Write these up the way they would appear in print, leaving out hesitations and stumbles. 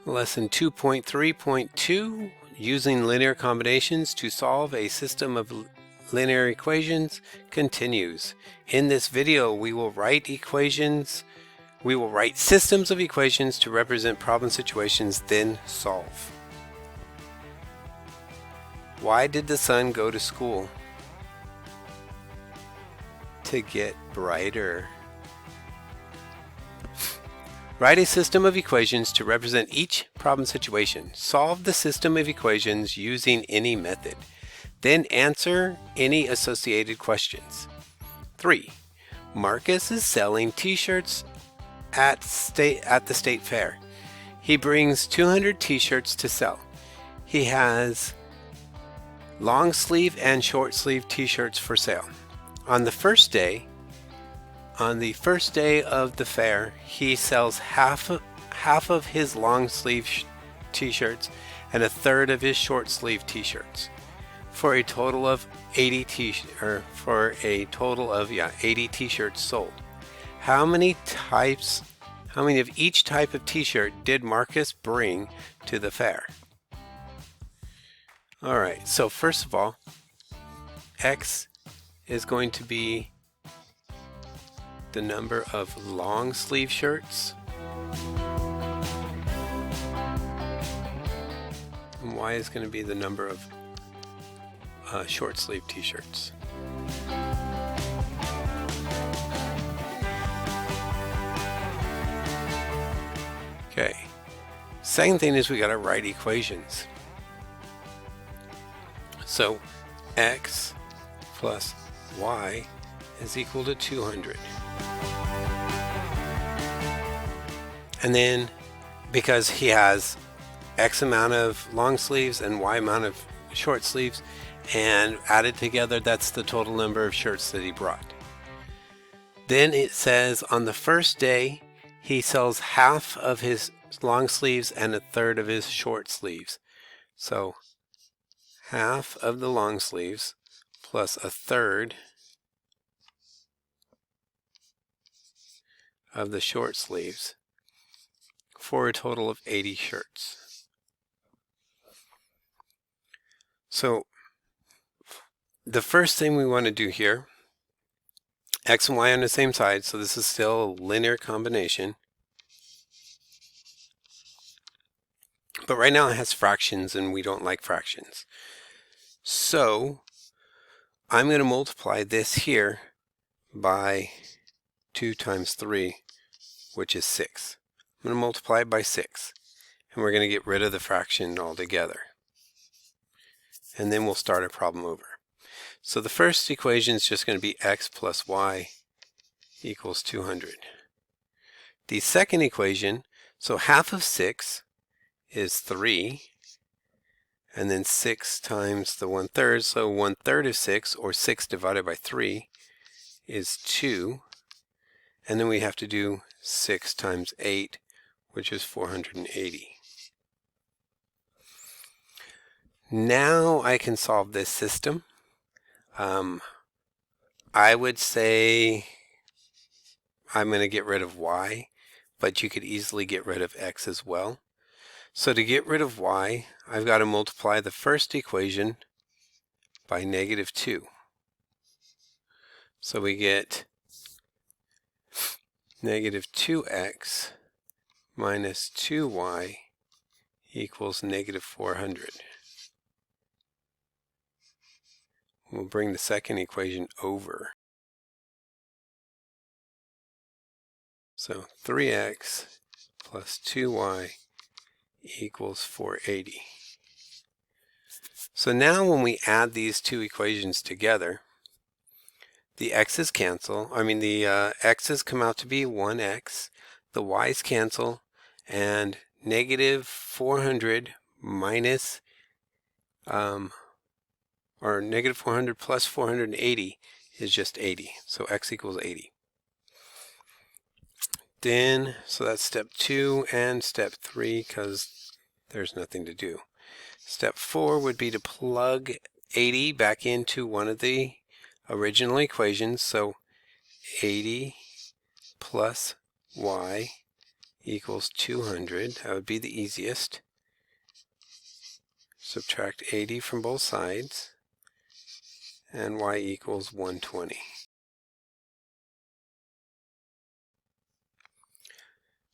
Lesson 2.3.2, using linear combinations to solve a system of linear equations, continues. In this video, we will write systems of equations to represent problem situations, then solve. Why did the sun go to school? To get brighter. Write a system of equations to represent each problem situation. Solve the system of equations using any method. Then answer any associated questions. 3. Marcus is selling t-shirts at the state fair. He brings 200 t-shirts to sell. He has long sleeve and short sleeve t-shirts for sale. On the first day of the fair, he sells half of his long sleeve t-shirts and a third of his short sleeve t-shirts, for a total of 80 t-shirts sold. How many of each type of t-shirt did Marcus bring to the fair? All right, so first of all, X is going to be the number of long sleeve shirts, and Y is going to be the number of short sleeve t-shirts. Okay, second thing is we got to write equations. So X plus Y is equal to 200. And then, because he has X amount of long sleeves and Y amount of short sleeves, and added together, that's the total number of shirts that he brought. Then it says on the first day, he sells half of his long sleeves and a third of his short sleeves. So half of the long sleeves plus a third of the short sleeves, for a total of 80 shirts. So the first thing we want to do here, X and Y on the same side, so this is still a linear combination. But right now it has fractions and we don't like fractions. So I'm going to multiply this here by 2 times 3, which is 6. I'm going to multiply it by 6, and we're going to get rid of the fraction altogether. And then we'll start a problem over. So the first equation is just going to be X plus Y equals 200. The second equation, so half of 6 is 3, and then 6 times the 1/3, so 1/3 of 6, or 6 divided by 3, is 2. And then we have to do 6 times 8, which is 480. Now I can solve this system. I would say I'm going to get rid of Y, but you could easily get rid of X as well. So to get rid of Y, I've got to multiply the first equation by -2. So we get -2x minus 2y equals -400. We'll bring the second equation over. So 3x plus 2y equals 480. So now when we add these two equations together, the x's cancel. The x's come out to be 1x. The y's cancel, and -400 minus, or -400 plus 480 is just 80. So x equals 80. Then, so that's step 2 and step 3, because there's nothing to do. Step 4 would be to plug 80 back into one of the original equations. So 80 plus y equals 200. That would be the easiest. Subtract 80 from both sides, and y equals 120.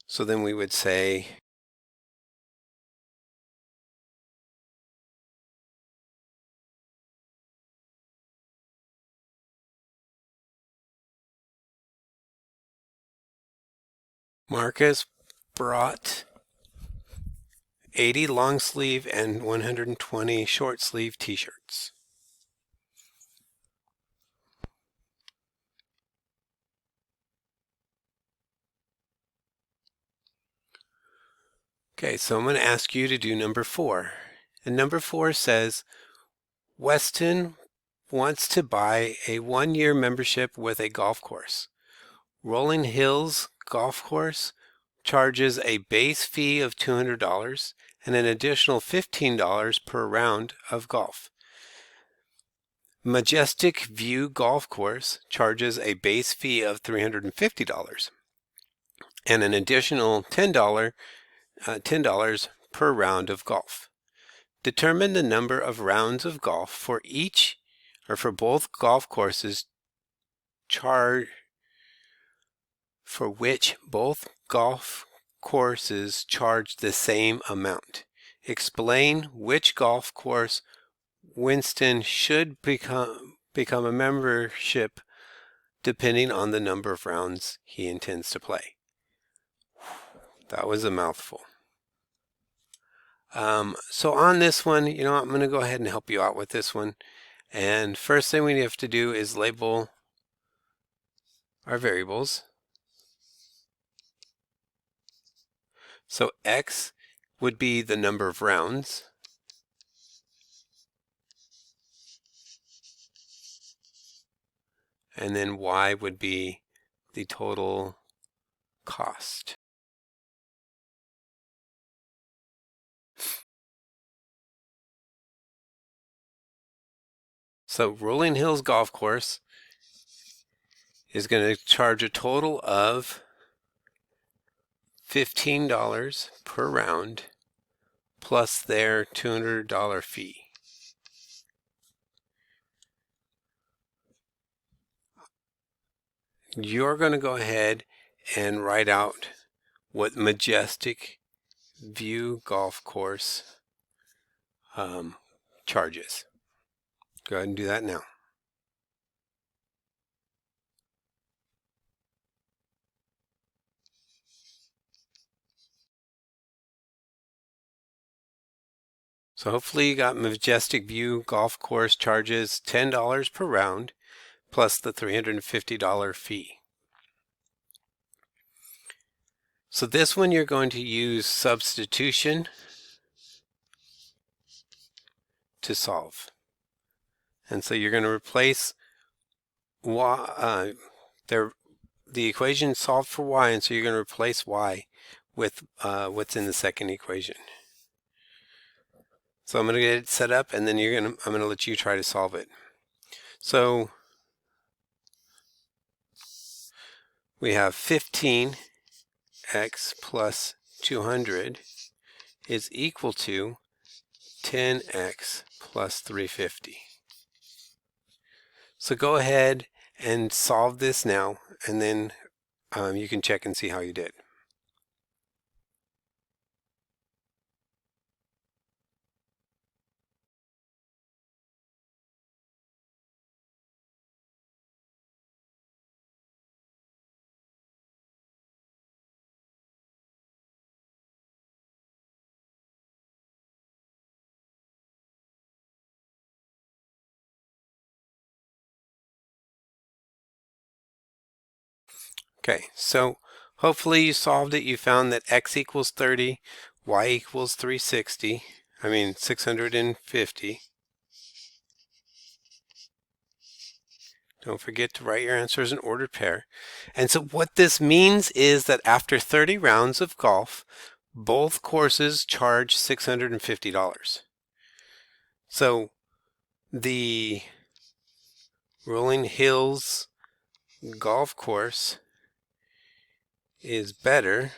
So then we would say Marcus brought 80 long sleeve and 120 short sleeve t-shirts. Okay, so I'm going to ask you to do number 4. And number 4 says, Weston wants to buy a 1-year membership with a golf course. Rolling Hills Golf Course charges a base fee of $200 and an additional $15 per round of golf. Majestic View Golf Course charges a base fee of $350 and an additional $10 per round of golf. Determine the number of rounds of golf for each or for both golf courses for which both golf courses charge the same amount. Explain which golf course Winston should become a membership depending on the number of rounds he intends to play. That was a mouthful. So on this one, I'm going to go ahead and help you out with this one. And first thing we have to do is label our variables. So X would be the number of rounds. And then Y would be the total cost. So Rolling Hills Golf Course is going to charge a total of $15 per round plus their $200 fee. You're going to go ahead and write out what Majestic View Golf Course charges. Go ahead and do that now. So hopefully you got Majestic View Golf Course charges $10 per round plus the $350 fee. So this one you're going to use substitution to solve. And so you're going to replace y, the equation solved for y, and so you're going to replace y with what's in the second equation. So I'm going to get it set up, and then I'm going to let you try to solve it. So we have 15x plus 200 is equal to 10x plus 350. So go ahead and solve this now, and then you can check and see how you did. Okay, so hopefully you solved it. You found that x equals 30, y equals 650. Don't forget to write your answers in ordered pair. And so what this means is that after 30 rounds of golf, both courses charge $650. So the Rolling Hills Golf Course is better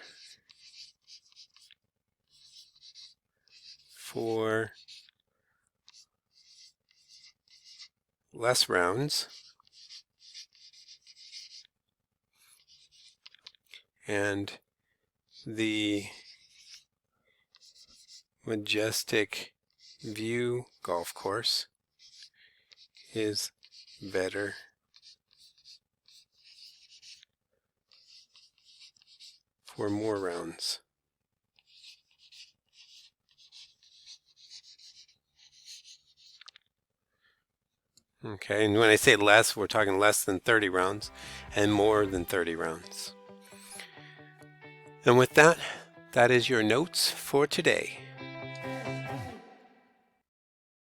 for less rounds, and the Majestic View golf course is better for more rounds. Okay, and when I say less, we're talking less than 30 rounds and more than 30 rounds. And with that, that is your notes for today.